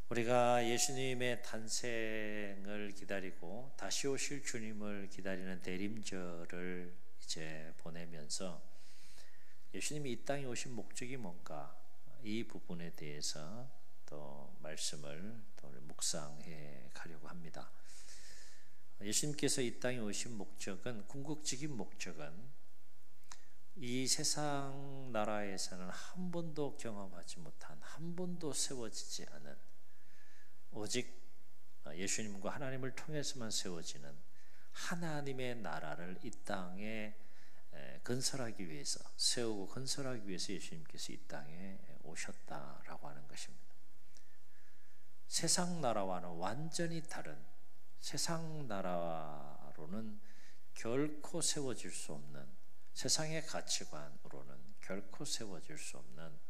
우리가 예수님의 탄생을 기다리고 다시 오실 주님을 기다리는 대림절을 이제 보내면서 예수님이 이 땅에 오신 목적이 뭔가, 이 부분에 대해서 또 말씀을 또 묵상해 가려고 합니다. 예수님께서 이 땅에 오신 목적은, 궁극적인 목적은 이 세상 나라에서는 한 번도 경험하지 못한, 한 번도 세워지지 않은, 오직 예수님과 하나님을 통해서만 세워지는 하나님의 나라를 이 땅에 건설하기 위해서, 세우고 건설하기 위해서 예수님께서 이 땅에 오셨다라고 하는 것입니다. 세상 나라와는 완전히 다른, 세상 나라로는 결코 세워질 수 없는, 세상의 가치관으로는 결코 세워질 수 없는,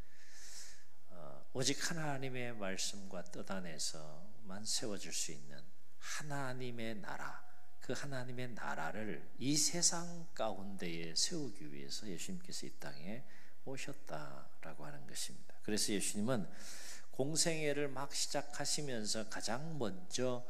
오직 하나님의 말씀과 뜻 안에서만 세워질 수 있는 하나님의 나라, 그 하나님의 나라를 이 세상 가운데에 세우기 위해서 예수님께서 이 땅에 오셨다라고 하는 것입니다. 그래서 예수님은 공생애를 막 시작하시면서 가장 먼저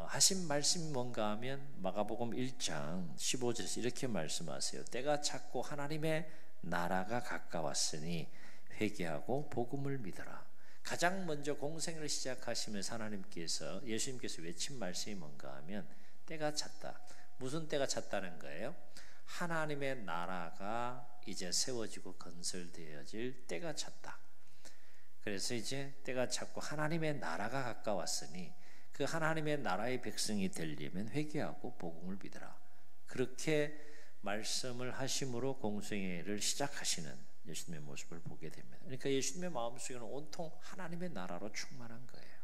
하신 말씀이 뭔가 하면 마가복음 1장 15절에서 이렇게 말씀하세요. 때가 찼고 하나님의 나라가 가까웠으니 회개하고 복음을 믿어라. 가장 먼저 공생애를 시작하시면서 예수님께서 외친 말씀이 뭔가 하면 때가 찼다. 무슨 때가 찼다는 거예요? 하나님의 나라가 이제 세워지고 건설되어질 때가 찼다. 그래서 이제 때가 찼고 하나님의 나라가 가까웠으니 그 하나님의 나라의 백성이 되려면 회개하고 복음을 믿어라. 그렇게 말씀을 하심으로 공생애를 시작하시는 예수님의 모습을 보게 됩니다. 그러니까 예수님의 마음속에는 온통 하나님의 나라로 충만한 거예요.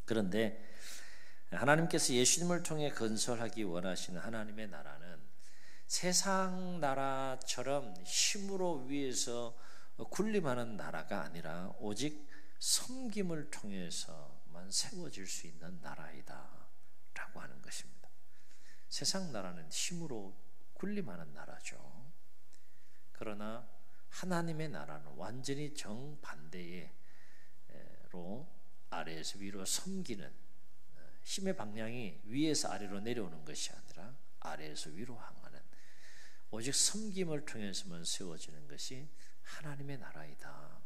그런데 하나님께서 예수님을 통해 건설하기 원하시는 하나님의 나라는 세상 나라처럼 힘으로 위에서 군림하는 나라가 아니라 오직 섬김을 통해서만 세워질 수 있는 나라이다 라고 하는 것입니다. 세상 나라는 힘으로 군림하는 나라죠. 그러나 하나님의 나라는 완전히 정반대로 아래에서 위로 섬기는, 힘의 방향이 위에서 아래로 내려오는 것이 아니라 아래에서 위로 향하는, 오직 섬김을 통해서만 세워지는 것이 하나님의 나라이다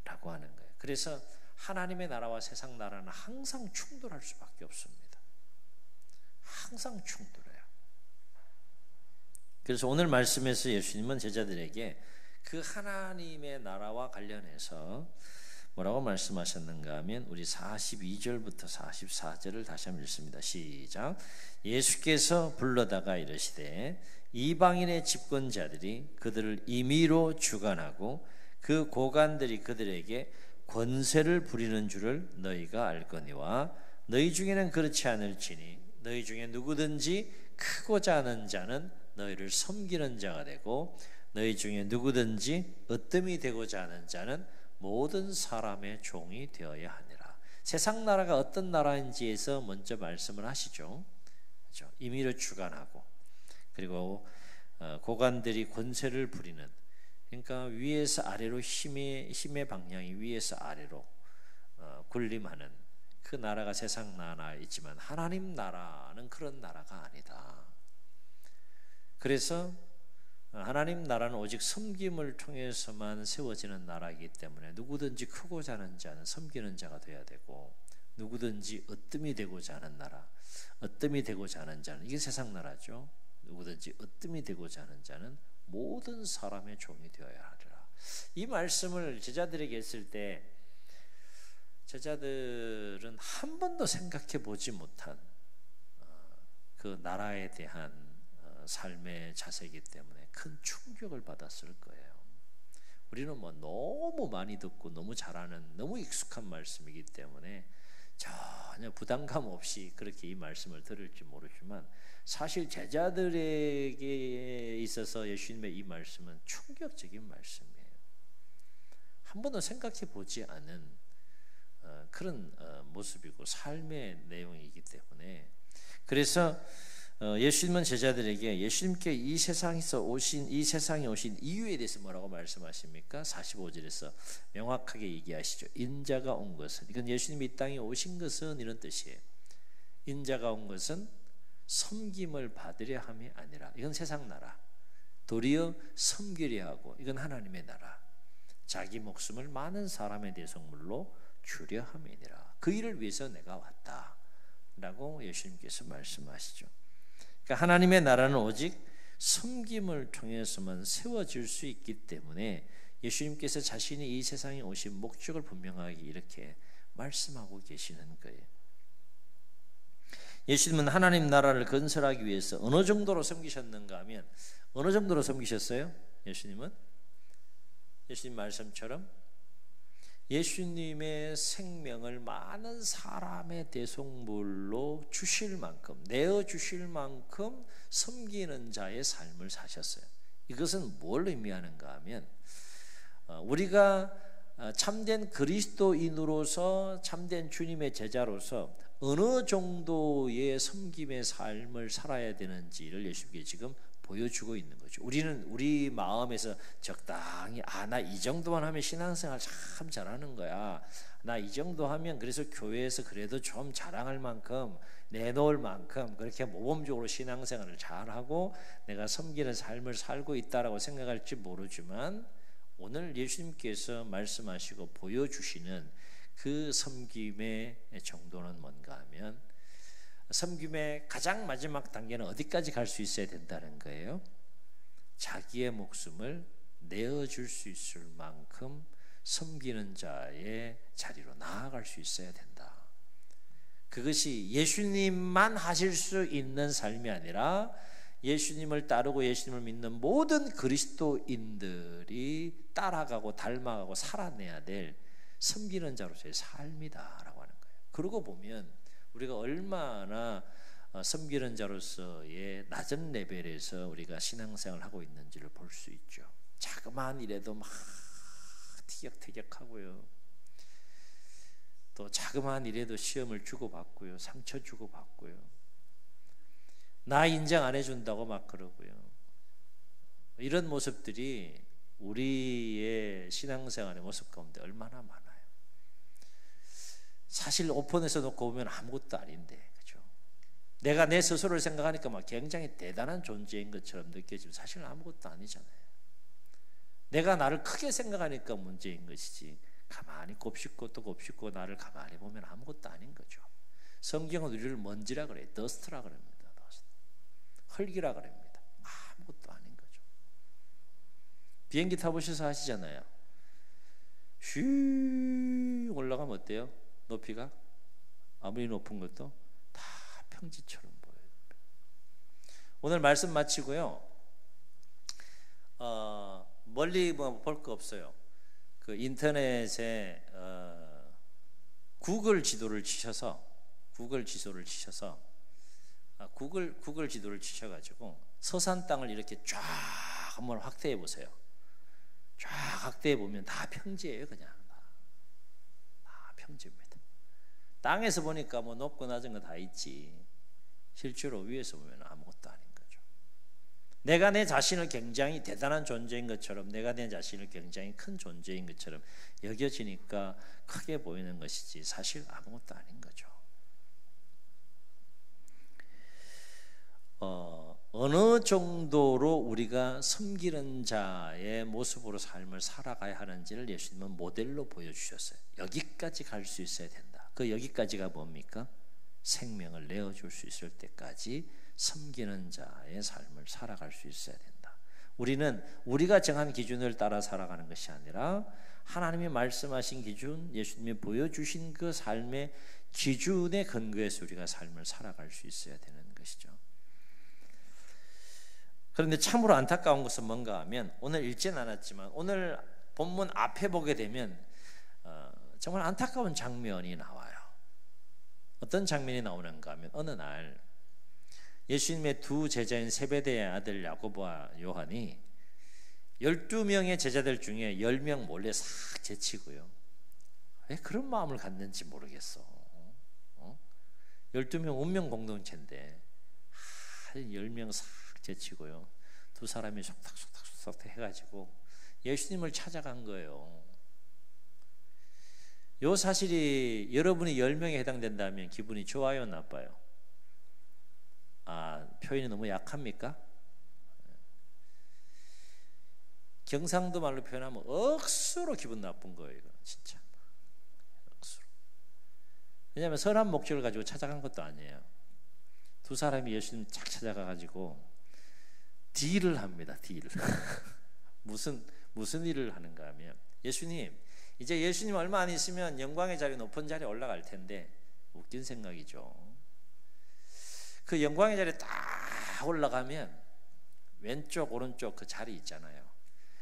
라고 하는 거예요. 그래서 하나님의 나라와 세상 나라는 항상 충돌할 수밖에 없습니다. 항상 충돌해요. 그래서 오늘 말씀에서 예수님은 제자들에게 그 하나님의 나라와 관련해서 뭐라고 말씀하셨는가 하면 우리 42절부터 44절을 다시 한번 읽습니다. 시작. 예수께서 불러다가 이르시되 이방인의 집권자들이 그들을 임의로 주관하고 그 고관들이 그들에게 권세를 부리는 줄을 너희가 알거니와 너희 중에는 그렇지 않을지니 너희 중에 누구든지 크고자 하는 자는 너희를 섬기는 자가 되고 너희 중에 누구든지 으뜸이 되고자 하는 자는 모든 사람의 종이 되어야 하니라. 세상 나라가 어떤 나라인지에서 먼저 말씀을 하시죠. 그렇죠? 임의로 주관하고, 그리고 고관들이 권세를 부리는, 그러니까 위에서 아래로 힘의 방향이 위에서 아래로 군림하는 그 나라가 세상 나라이지만 하나님 나라는 그런 나라가 아니다. 그래서 하나님 나라는 오직 섬김을 통해서만 세워지는 나라이기 때문에 누구든지 크고자 하는 자는 섬기는 자가 되어야 되고, 누구든지 으뜸이 되고자 하는 나라, 으뜸이 되고자 하는 자는, 이게 세상 나라죠. 누구든지 으뜸이 되고자 하는 자는 모든 사람의 종이 되어야 하리라. 이 말씀을 제자들에게 했을 때 제자들은 한 번도 생각해 보지 못한 그 나라에 대한 삶의 자세이기 때문에 큰 충격을 받았을 거예요. 우리는 뭐 너무 많이 듣고 너무 잘 아는, 너무 익숙한 말씀이기 때문에 전혀 부담감 없이 그렇게 이 말씀을 들을지 모르지만, 사실 제자들에게 있어서 예수님의 이 말씀은 충격적인 말씀이에요. 한 번도 생각해 보지 않은 그런 모습이고 삶의 내용이기 때문에, 그래서 예수님은 제자들에게 예수님께 이 세상에 오신 이유에 대해서 뭐라고 말씀하십니까? 45절에서 명확하게 얘기하시죠. 인자가 온 것은, 이건 예수님이 이 땅에 오신 것은 이런 뜻이에요. 인자가 온 것은 섬김을 받으려 함이 아니라, 이건 세상 나라, 도리어 섬기려 하고, 이건 하나님의 나라, 자기 목숨을 많은 사람의 대속물로 주려 함이니라. 그 일을 위해서 내가 왔다 라고 예수님께서 말씀하시죠. 그러니까 하나님의 나라는 오직 섬김을 통해서만 세워질 수 있기 때문에 예수님께서 자신이 이 세상에 오신 목적을 분명하게 이렇게 말씀하고 계시는 거예요. 예수님은 하나님 나라를 건설하기 위해서 어느 정도로 섬기셨는가 하면, 어느 정도로 섬기셨어요? 예수님은 예수님 말씀처럼 예수님의 생명을 많은 사람의 대속물로 주실 만큼, 내어 주실 만큼 섬기는 자의 삶을 사셨어요. 이것은 뭘 의미하는가 하면, 우리가 참된 그리스도인으로서, 참된 주님의 제자로서 어느 정도의 섬김의 삶을 살아야 되는지를 예수님께 지금 보여주고 있는 거죠. 우리는 우리 마음에서 적당히, 나 이 정도만 하면 신앙생활 참 잘하는 거야, 나 이 정도 하면 그래서 교회에서 그래도 좀 자랑할 만큼, 내놓을 만큼 그렇게 모범적으로 신앙생활을 잘하고 내가 섬기는 삶을 살고 있다라고 생각할지 모르지만, 오늘 예수님께서 말씀하시고 보여주시는 그 섬김의 정도는 뭔가 하면, 섬김의 가장 마지막 단계는 어디까지 갈 수 있어야 된다는 거예요? 자기의 목숨을 내어줄 수 있을 만큼 섬기는 자의 자리로 나아갈 수 있어야 된다. 그것이 예수님만 하실 수 있는 삶이 아니라 예수님을 따르고 예수님을 믿는 모든 그리스도인들이 따라가고 닮아가고 살아내야 될 섬기는 자로서의 삶이다라고 하는 거예요. 그러고 보면 우리가 얼마나 섬기는 자로서의 낮은 레벨에서 우리가 신앙생활을 하고 있는지를 볼 수 있죠. 자그마한 일에도 막 티격태격하고요. 또 자그마한 일에도 시험을 주고받고요, 상처 주고받고요, 나 인정 안 해준다고 막 그러고요. 이런 모습들이 우리의 신앙생활의 모습 가운데 얼마나 많아요. 사실 오픈해서 놓고 보면 아무것도 아닌데, 그죠? 내가 내 스스로를 생각하니까 막 굉장히 대단한 존재인 것처럼 느껴지면 사실은 아무것도 아니잖아요. 내가 나를 크게 생각하니까 문제인 것이지, 가만히 곱씹고 또 곱씹고 나를 가만히 보면 아무것도 아닌 거죠. 성경은 우리를 먼지라 그래요. 더스트라 그럽니다. 흙이라 그럽니다. 아무것도 아닌 거죠. 비행기 타보셔서 하시잖아요. 슉 올라가면 어때요? 높이가 아무리 높은 것도 다 평지처럼 보여요. 오늘 말씀 마치고요, 멀리 뭐 볼 거 없어요. 그 인터넷에 구글 지도를 치셔서 구글 지도를 치셔가지고 서산 땅을 이렇게 쫙 한번 확대해 보세요. 쫙 확대해 보면 다 평지예요. 그냥 다 평지입니다. 땅에서 보니까 뭐 높고 낮은 거 다 있지, 실제로 위에서 보면 아무것도 아닌 거죠. 내가 내 자신을 굉장히 대단한 존재인 것처럼, 내가 내 자신을 굉장히 큰 존재인 것처럼 여겨지니까 크게 보이는 것이지 사실 아무것도 아닌 거죠. 어느 정도로 우리가 섬기는 자의 모습으로 삶을 살아가야 하는지를 예수님은 모델로 보여주셨어요. 여기까지 갈 수 있어야 된다. 그 여기까지가 뭡니까? 생명을 내어줄 수 있을 때까지 섬기는 자의 삶을 살아갈 수 있어야 된다. 우리는 우리가 정한 기준을 따라 살아가는 것이 아니라 하나님이 말씀하신 기준, 예수님이 보여주신 그 삶의 기준에 근거해서 우리가 삶을 살아갈 수 있어야 되는 것이죠. 그런데 참으로 안타까운 것은 뭔가 하면, 오늘 읽진 않았지만 오늘 본문 앞에 보게 되면 정말 안타까운 장면이 나와요. 어떤 장면이 나오는가 하면, 어느 날 예수님의 두 제자인 세베대의 아들 야고보와 요한이 12명의 제자들 중에 10명 몰래 싹 제치고요. 왜 그런 마음을 갖는지 모르겠어. 12명 운명 공동체인데 한 10명 싹 제치고요. 두 사람이 속닥속닥 해가지고 예수님을 찾아간 거예요. 요 사실이 여러분이 10명에 해당된다면 기분이 좋아요, 나빠요? 표현이 너무 약합니까? 경상도 말로 표현하면 억수로 기분 나쁜 거예요. 이거 진짜 억수로. 왜냐하면 선한 목적을 가지고 찾아간 것도 아니에요. 두 사람이 예수님 쫙 찾아가가지고 딜을 합니다. 딜. 무슨 일을 하는가 하면, 예수님, 이제 예수님 얼마 안 있으면 영광의 자리, 높은 자리에 올라갈 텐데, 웃긴 생각이죠. 그 영광의 자리에 딱 올라가면 왼쪽 오른쪽 그 자리 있잖아요.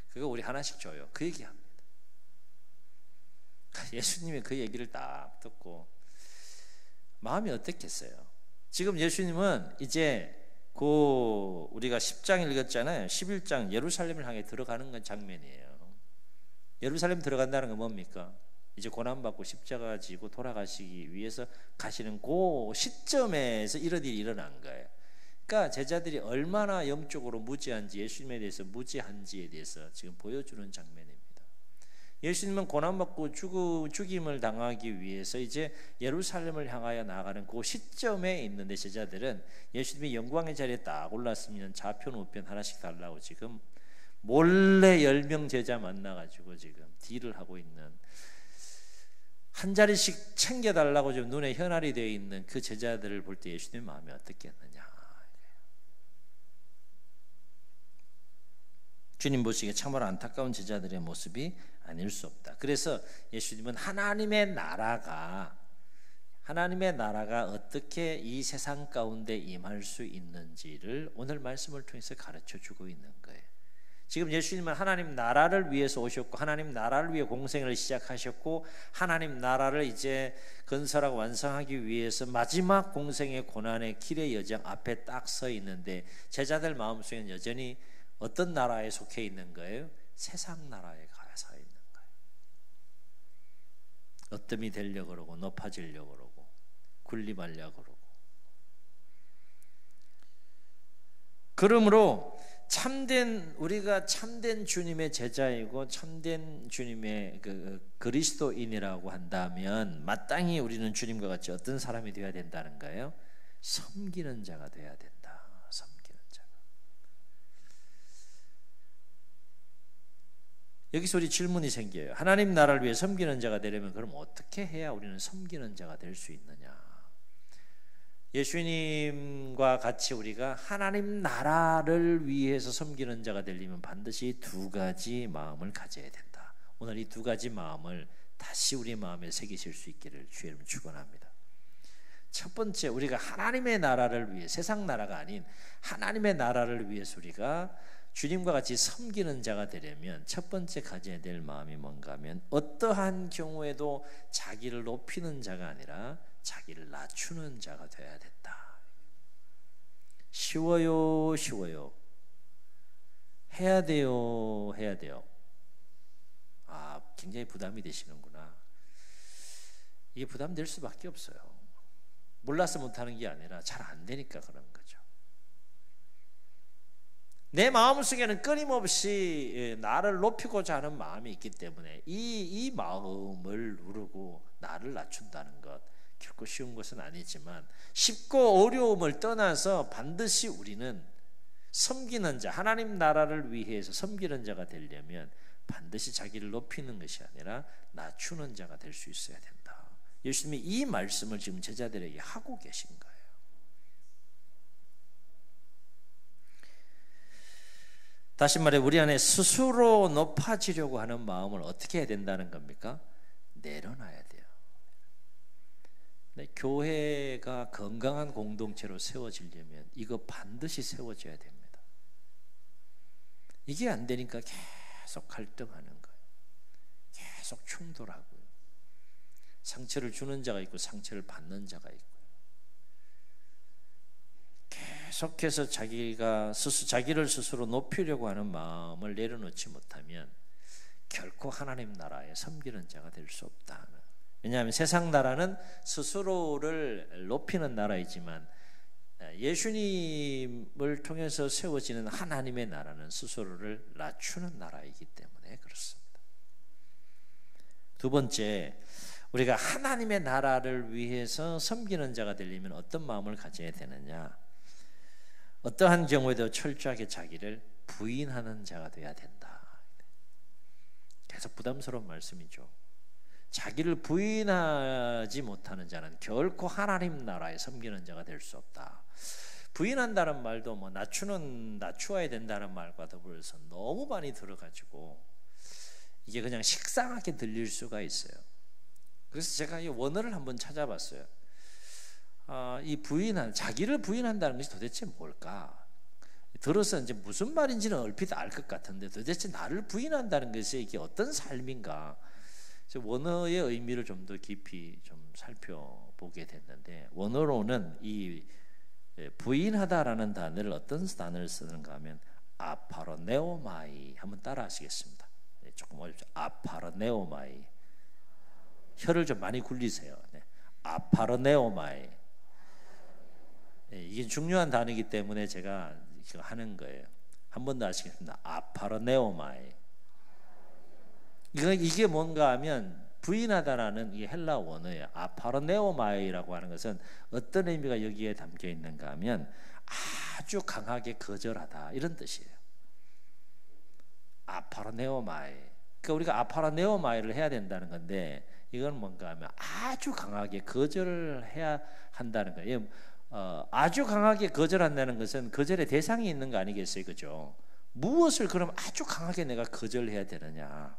그거 우리 하나씩 줘요. 그 얘기합니다. 예수님이 그 얘기를 딱 듣고 마음이 어땠겠어요? 지금 예수님은 이제 우리가 10장 읽었잖아요. 11장 예루살렘을 향해 들어가는 건 장면이에요. 예루살렘 들어간다는 건 뭡니까? 이제 고난받고 십자가 지고 돌아가시기 위해서 가시는 그 시점에서 이런 일이 일어난 거예요. 그러니까 제자들이 얼마나 영적으로 무지한지, 예수님에 대해서 무지한지에 대해서 지금 보여주는 장면입니다. 예수님은 고난받고 죽임을 당하기 위해서 이제 예루살렘을 향하여 나아가는 그 시점에 있는데, 제자들은 예수님이 영광의 자리에 딱 올랐으면 좌편 우편 하나씩 달라고 지금 몰래 10명 제자 만나가지고 지금 딜을 하고 있는, 한 자리씩 챙겨달라고 지금 눈에 현알이 되어 있는 그 제자들을 볼 때 예수님 마음이 어떻겠느냐. 주님 보시기에 참으로 안타까운 제자들의 모습이 아닐 수 없다. 그래서 예수님은 하나님의 나라가 어떻게 이 세상 가운데 임할 수 있는지를 오늘 말씀을 통해서 가르쳐 주고 있는 거예요. 지금 예수님은 하나님 나라를 위해서 오셨고, 하나님 나라를 위해 공생을 시작하셨고, 하나님 나라를 이제 건설하고 완성하기 위해서 마지막 공생의 고난의 길의 여정 앞에 딱 서 있는데, 제자들 마음속에는 여전히 어떤 나라에 속해 있는 거예요? 세상 나라에 가서 있는 거예요. 어뜸이 되려고 그러고, 높아지려고 그러고, 군림하려고 그러고. 그러므로 우리가 참된 주님의 제자이고 참된 주님의 그리스도인이라고 한다면, 마땅히 우리는 주님과 같이 어떤 사람이 되어야 된다는 거예요? 섬기는 자가 되어야 된다. 섬기는 자가. 여기서 우리 질문이 생겨요. 하나님 나라를 위해 섬기는 자가 되려면 그럼 어떻게 해야 우리는 섬기는 자가 될 수 있느냐? 예수님과 같이 우리가 하나님 나라를 위해서 섬기는 자가 되려면 반드시 두 가지 마음을 가져야 된다. 오늘 이 두 가지 마음을 다시 우리 마음에 새기실 수 있기를 주의 이름으로 축원합니다. 첫 번째, 우리가 하나님의 나라를 위해, 세상 나라가 아닌 하나님의 나라를 위해서 우리가 주님과 같이 섬기는 자가 되려면 첫 번째 가져야 될 마음이 뭔가 하면, 어떠한 경우에도 자기를 높이는 자가 아니라 자기를 낮추는 자가 되어야 된다. 쉬워요? 해야 돼요? 굉장히 부담이 되시는구나. 이게 부담될 수밖에 없어요. 몰라서 못하는 게 아니라 잘 안 되니까 그런 거죠. 내 마음속에는 끊임없이 나를 높이고자 하는 마음이 있기 때문에 이 마음을 누르고 나를 낮춘다는 것, 결코 쉬운 것은 아니지만, 쉽고 어려움을 떠나서 반드시 우리는 섬기는 자, 하나님 나라를 위해서 섬기는 자가 되려면 반드시 자기를 높이는 것이 아니라 낮추는 자가 될 수 있어야 된다. 예수님이 이 말씀을 지금 제자들에게 하고 계신 거예요. 다시 말해, 우리 안에 스스로 높아지려고 하는 마음을 어떻게 해야 된다는 겁니까? 내려놔야 돼요. 교회가 건강한 공동체로 세워지려면 이거 반드시 세워져야 됩니다. 이게 안 되니까 계속 갈등하는 거예요. 계속 충돌하고요. 상처를 주는 자가 있고 상처를 받는 자가 있고요. 계속해서 자기를 스스로 높이려고 하는 마음을 내려놓지 못하면 결코 하나님 나라에 섬기는 자가 될 수 없다. 왜냐하면 세상 나라는 스스로를 높이는 나라이지만 예수님을 통해서 세워지는 하나님의 나라는 스스로를 낮추는 나라이기 때문에 그렇습니다. 두 번째, 우리가 하나님의 나라를 위해서 섬기는 자가 되려면 어떤 마음을 가져야 되느냐? 어떠한 경우에도 철저하게 자기를 부인하는 자가 되어야 된다. 계속 부담스러운 말씀이죠. 자기를 부인하지 못하는 자는 결코 하나님 나라에 섬기는 자가 될 수 없다. 부인한다는 말도 뭐 낮추어야 된다는 말과 더불어서 너무 많이 들어가지고 이게 그냥 식상하게 들릴 수가 있어요. 그래서 제가 이 원어를 한번 찾아봤어요. 이 자기를 부인한다는 것이 도대체 뭘까? 들어서 이제 무슨 말인지는 얼핏 알 것 같은데 도대체 나를 부인한다는 것이 이게 어떤 삶인가? 원어의 의미를 좀 더 깊이 좀 살펴보게 됐는데, 원어로는 이 부인하다라는 단어를 어떤 단어를 쓰는가 하면 아파로네오마이, 한번 따라 하시겠습니다. 조금 어렵죠. 아파로네오마이. 혀를 좀 많이 굴리세요. 아파로네오마이. 이게 중요한 단어이기 때문에 제가 이거 하는 거예요. 한 번 더 하시겠습니다. 아파로네오마이. 이게 뭔가 하면 부인하다라는 이 헬라 원어예요. 아파로네오마이라고 하는 것은 어떤 의미가 여기에 담겨 있는가 하면 아주 강하게 거절하다, 이런 뜻이에요. 아파로네오마이. 그러니까 우리가 아파로네오마이를 해야 된다는 건데, 이건 뭔가 하면 아주 강하게 거절을 해야 한다는 거예요. 아주 강하게 거절한다는 것은 거절의 대상이 있는 거 아니겠어요, 그죠? 무엇을 그럼 아주 강하게 내가 거절해야 되느냐?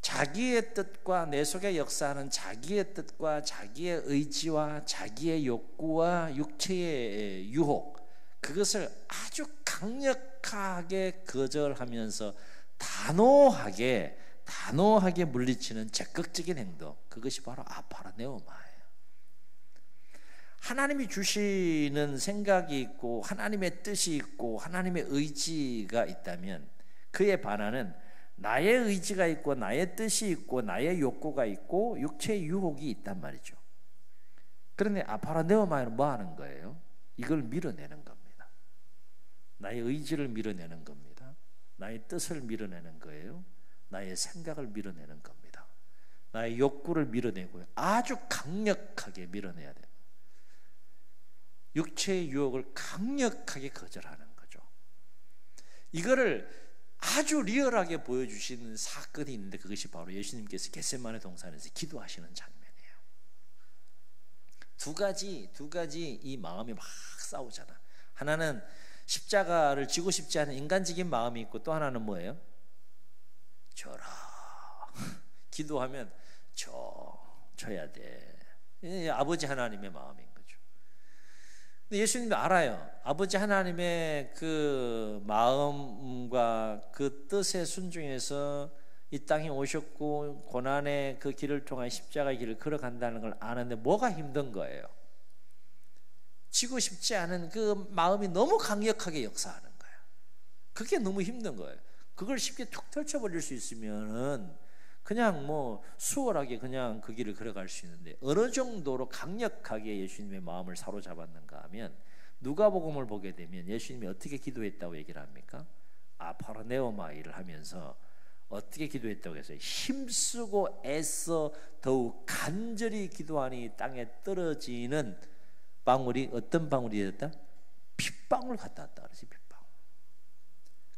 자기의 뜻과 내 속에 역사하는 자기의 뜻과 자기의 의지와 자기의 욕구와 육체의 유혹, 그것을 아주 강력하게 거절하면서 단호하게 물리치는 적극적인 행동, 그것이 바로 아파로네오마예요. 하나님이 주시는 생각이 있고 하나님의 뜻이 있고 하나님의 의지가 있다면 그에 반하는 나의 의지가 있고 나의 뜻이 있고 나의 욕구가 있고 육체의 유혹이 있단 말이죠. 그런데 아파로네오마는 뭐 하는 거예요? 이걸 밀어내는 겁니다. 나의 의지를 밀어내는 겁니다. 나의 뜻을 밀어내는 거예요. 나의 생각을 밀어내는 겁니다. 나의 욕구를 밀어내고요. 아주 강력하게 밀어내야 돼요. 육체의 유혹을 강력하게 거절하는 거죠. 이거를 아주 리얼하게 보여주시는 사건이 있는데, 그것이 바로 예수님께서 겟세마네 동산에서 기도하시는 장면이에요. 두 가지 이 마음이 막 싸우잖아. 하나는 십자가를 지고 싶지 않은 인간적인 마음이 있고, 또 하나는 뭐예요? 줘라. 기도하면 줘야 돼. 아버지 하나님의 마음인 거죠. 근데 예수님도 알아요. 아버지 하나님의 그 마음과 그 뜻에 순종해서 이 땅에 오셨고 고난의 그 길을 통해 십자가의 길을 걸어간다는 걸 아는데 뭐가 힘든 거예요? 지고 싶지 않은 그 마음이 너무 강력하게 역사하는 거예요. 그게 너무 힘든 거예요. 그걸 쉽게 툭 펼쳐버릴 수 있으면은 그냥 뭐 수월하게 그냥 그 길을 걸어갈 수 있는데, 어느 정도로 강력하게 예수님의 마음을 사로잡았는가 하면, 누가복음을 보게 되면 예수님이 어떻게 기도했다고 얘기를 합니까? 아파로네오마이를 하면서 어떻게 기도했다고 해서 힘쓰고 애써 더욱 간절히 기도하니 땅에 떨어지는 방울이 어떤 방울이 됐다? 핏방울 같다 왔다 그러지. 핏방울.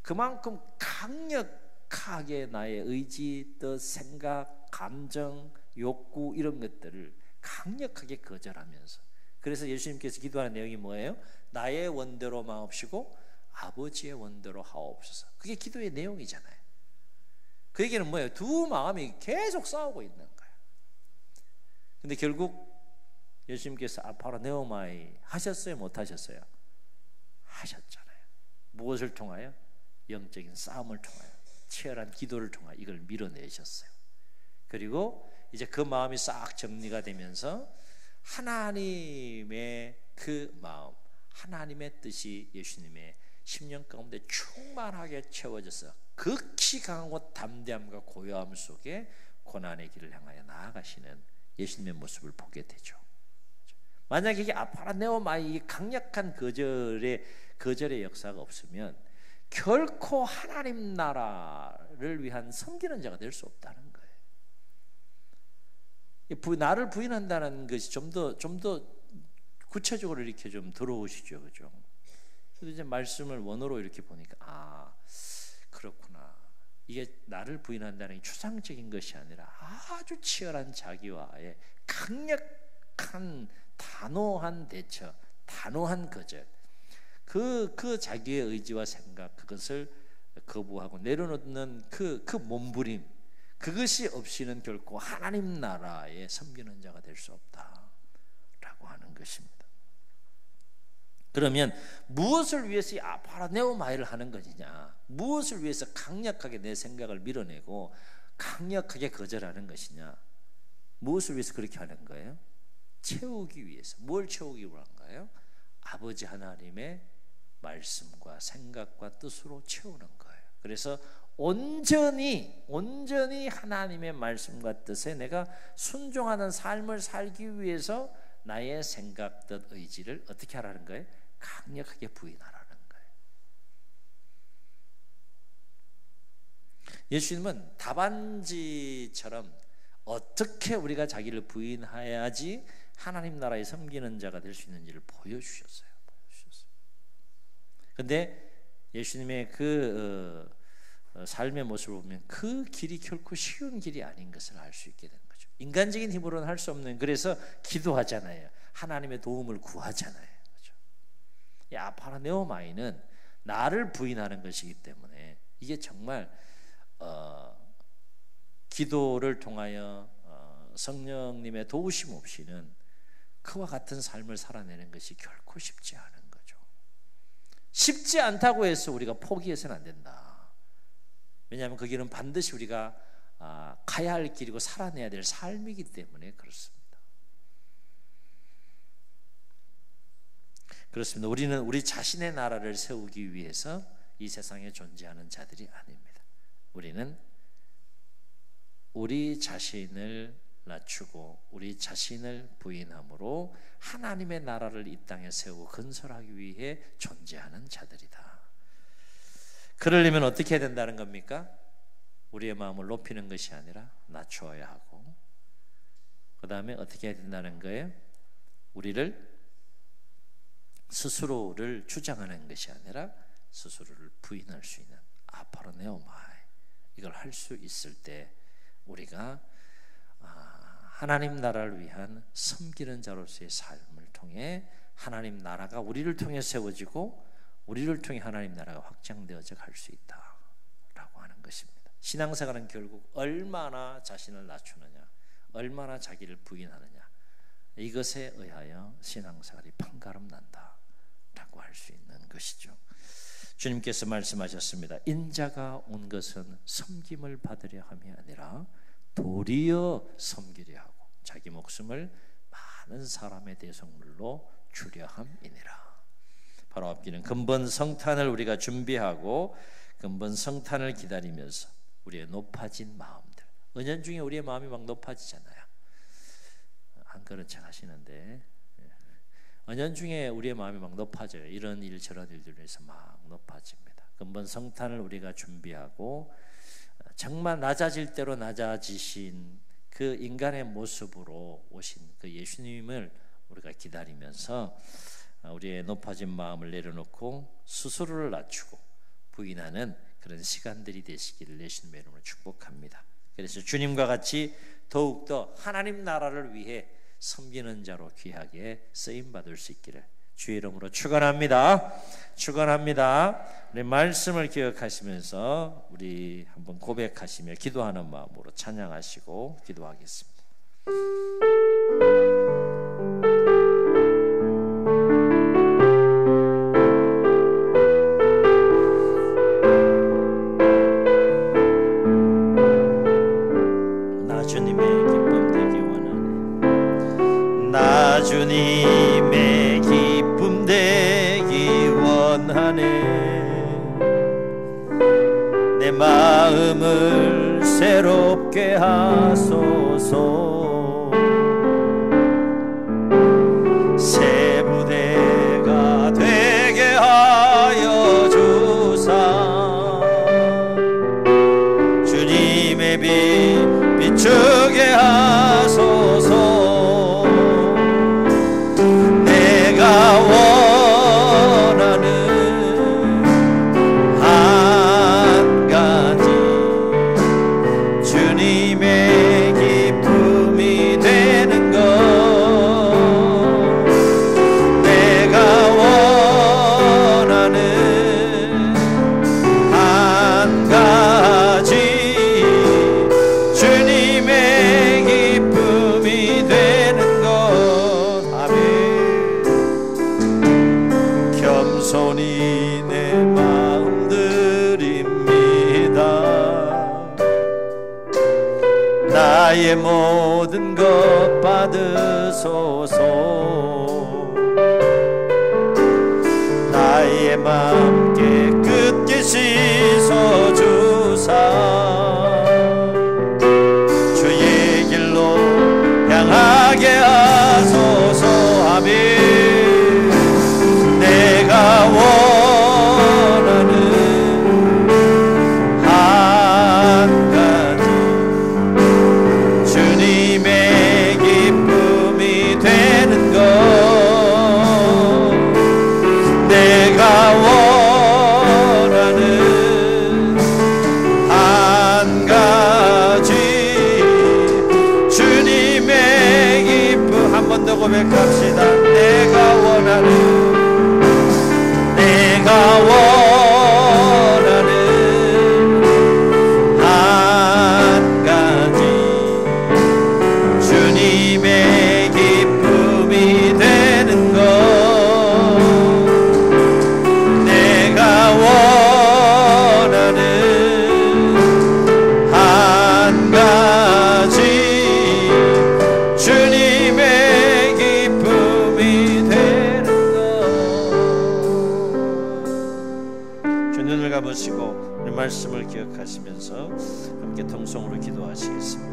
그만큼 강력하게 나의 의지, 뜻, 생각, 감정, 욕구 이런 것들을 강력하게 거절하면서, 그래서 예수님께서 기도하는 내용이 뭐예요? 나의 원대로 마옵시고 아버지의 원대로 하옵소서. 그게 기도의 내용이잖아요. 그 얘기는 뭐예요? 두 마음이 계속 싸우고 있는 거예요. 근데 결국 예수님께서 아파로네오마이 하셨어요? 못 하셨어요? 하셨잖아요. 무엇을 통하여? 영적인 싸움을 통하여, 치열한 기도를 통하여 이걸 밀어내셨어요. 그리고 이제 그 마음이 싹 정리가 되면서 하나님의 그 마음, 하나님의 뜻이 예수님의 10년 가운데 충만하게 채워져서 극히 강하고 담대함과 고요함 속에 고난의 길을 향하여 나아가시는 예수님의 모습을 보게 되죠. 만약에 이게 아파라네오마이 강력한 거절의 역사가 없으면 결코 하나님 나라를 위한 섬기는 자가 될 수 없다는 거예요. 나를 부인한다는 것이 좀 더 구체적으로 이렇게 좀 들어오시죠, 그죠? 그래서 이제 말씀을 원어로 이렇게 보니까 그렇구나. 이게 나를 부인한다는 게 추상적인 것이 아니라 아주 치열한 자기와의 강력한 단호한 대처, 단호한 거절. 그 자기의 의지와 생각, 그것을 거부하고 내려놓는 그 몸부림, 그것이 없이는 결코 하나님 나라에 섬기는 자가 될 수 없다라고 하는 것입니다. 그러면 무엇을 위해서 이 아파라네오마이를 하는 것이냐? 무엇을 위해서 강력하게 내 생각을 밀어내고 강력하게 거절하는 것이냐? 무엇을 위해서 그렇게 하는 거예요? 채우기 위해서. 뭘 채우기 위한가요? 아버지 하나님의 말씀과 생각과 뜻으로 채우는 거예요. 그래서 온전히 하나님의 말씀과 뜻에 내가 순종하는 삶을 살기 위해서 나의 생각, 뜻, 의지를 어떻게 하라는 거예요? 강력하게 부인하라는 거예요. 예수님은 답안지처럼 어떻게 우리가 자기를 부인해야지 하나님 나라에 섬기는 자가 될 수 있는지를 보여주셨어요. 그런데 예수님의 그 삶의 모습을 보면 그 길이 결코 쉬운 길이 아닌 것을 알 수 있게 되는 거죠. 인간적인 힘으로는 할 수 없는, 그래서 기도하잖아요. 하나님의 도움을 구하잖아요. 그렇죠? 이 아파라네오마이는 나를 부인하는 것이기 때문에 이게 정말 기도를 통하여 성령님의 도우심 없이는 그와 같은 삶을 살아내는 것이 결코 쉽지 않은 거죠. 쉽지 않다고 해서 우리가 포기해서는 안 된다. 왜냐하면 그 길은 반드시 우리가 가야 할 길이고 살아내야 될 삶이기 때문에 그렇습니다. 그렇습니다. 우리는 우리 자신의 나라를 세우기 위해서 이 세상에 존재하는 자들이 아닙니다. 우리는 우리 자신을 낮추고 우리 자신을 부인함으로 하나님의 나라를 이 땅에 세우고 건설하기 위해 존재하는 자들이다. 그러려면 어떻게 해야 된다는 겁니까? 우리의 마음을 높이는 것이 아니라 낮추어야 하고, 그 다음에 어떻게 해야 된다는 거예요? 우리를 스스로를 주장하는 것이 아니라 스스로를 부인할 수 있는 아파라네오마이, 이걸 할 수 있을 때 우리가 하나님 나라를 위한 섬기는 자로서의 삶을 통해 하나님 나라가 우리를 통해 세워지고 우리를 통해 하나님 나라가 확장되어져 갈 수 있다라고 하는 것입니다. 신앙생활은 결국 얼마나 자신을 낮추느냐, 얼마나 자기를 부인하느냐, 이것에 의하여 신앙생활이 판가름 난다라고 할 수 있는 것이죠. 주님께서 말씀하셨습니다. 인자가 온 것은 섬김을 받으려 함이 아니라 도리어 섬기려 하고 자기 목숨을 많은 사람의 대속물로 주려 함이니라. 바로 앞길은 근본 성탄을 우리가 준비하고 근본 성탄을 기다리면서 우리의 높아진 마음들, 은연중에 우리의 마음이 막 높아지잖아요. 안 그런 척 하시는데 은연중에 우리의 마음이 막 높아져요. 이런 일 저런 일들을 위해서 막 높아집니다. 근본 성탄을 우리가 준비하고 정말 낮아질 대로 낮아지신 그 인간의 모습으로 오신 그 예수님을 우리가 기다리면서 우리의 높아진 마음을 내려놓고 스스로를 낮추고 부인하는 그런 시간들이 되시기를 예수님의 이름으로 축복합니다. 그래서 주님과 같이 더욱더 하나님 나라를 위해 섬기는 자로 귀하게 쓰임받을 수 있기를 주의 이름으로 축원합니다. 우리 말씀을 기억하시면서 우리 한번 고백하시며 기도하는 마음으로 찬양하시고 기도하겠습니다. 나 주님의 기쁨 되기 원하네. 나 주님의 기쁨 되기 원하네. 내 마음을 새롭게 하소서. 빛 비추게 하소서. 내가 원하는 한 가지 주님의 기쁨이 되는 것. 내가 원하는 한 가지 주님의 기쁨이 되는 것. 아멘. 겸손히 내 마음 드립니다. 나의 모든 것 받으소서. 나의 맘 깨끗게 씻어주사 주의 길로 향하게 하소서. 아멘. 내가 원하는 한 가지 주님의 기쁨이 되는 것. 내가 원하는 한 가지 주님의 기쁨. 한 번 더 고백합시다. 내가 원하는 한 가지 주님의 기쁨이 되는 것. 내가 원하는 한 가지 주님의 기쁨이 되는 것. 주 눈을 감으시고 이 말씀을 기억하시면서 함께 통성으로 기도하시겠습니다.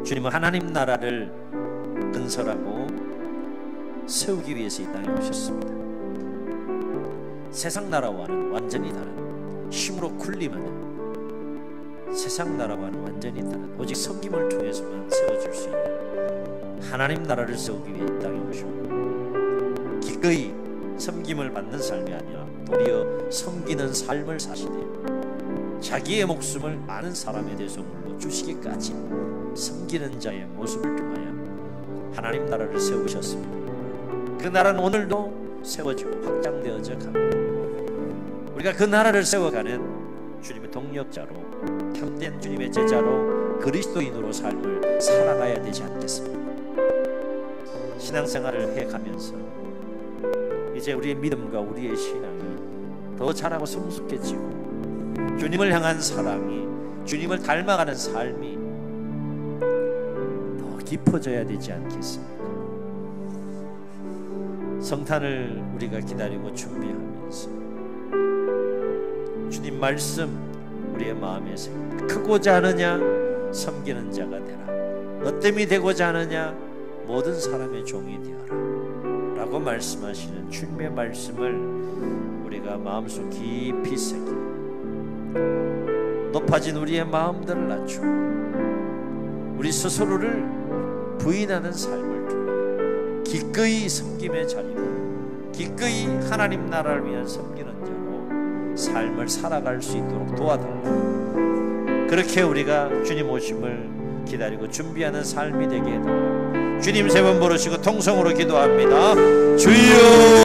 주님은 하나님 나라를 건설하고 세우기 위해서 이 땅에 오셨습니다. 세상 나라와는 완전히 다른, 힘으로 군림하는 세상 나라와는 완전히 다른, 오직 섬김을 통해서만 세워질 수 있는 하나님 나라를 세우기 위해 이 땅에 오시고 기꺼이 섬김을 받는 삶이 아니라 도리어 섬기는 삶을 사시되 자기의 목숨을 많은 사람의 대속물로 주시기까지 섬기는 자의 모습을 통하여 하나님 나라를 세우셨습니다. 그 나라는 오늘도 세워지고 확장되어져 갑니다. 우리가 그 나라를 세워가는 주님의 동력자로, 참된 주님의 제자로, 그리스도인으로 삶을 살아가야 되지 않겠습니까? 신앙생활을 해가면서 이제 우리의 믿음과 우리의 신앙이 더 자라고 성숙해지고 주님을 향한 사랑이, 주님을 닮아가는 삶이 더 깊어져야 되지 않겠습니까? 성탄을 우리가 기다리고 준비하면서 주님 말씀 우리의 마음에 새기고, 크고자 하느냐 섬기는 자가 되라, 어땜이 되고자 하느냐 모든 사람의 종이 되어라 라고 말씀하시는 주님의 말씀을 우리가 마음속 깊이 새기고 높아진 우리의 마음들을 낮추고 우리 스스로를 부인하는 삶을 통해 기꺼이 섬김의 자리로, 기꺼이 하나님 나라를 위한 섬기는 자로 삶을 살아갈 수 있도록 도와달라. 그렇게 우리가 주님 오심을 기다리고 준비하는 삶이 되게 해달라. 주님 세 번 부르시고 통성으로 기도합니다. 주여.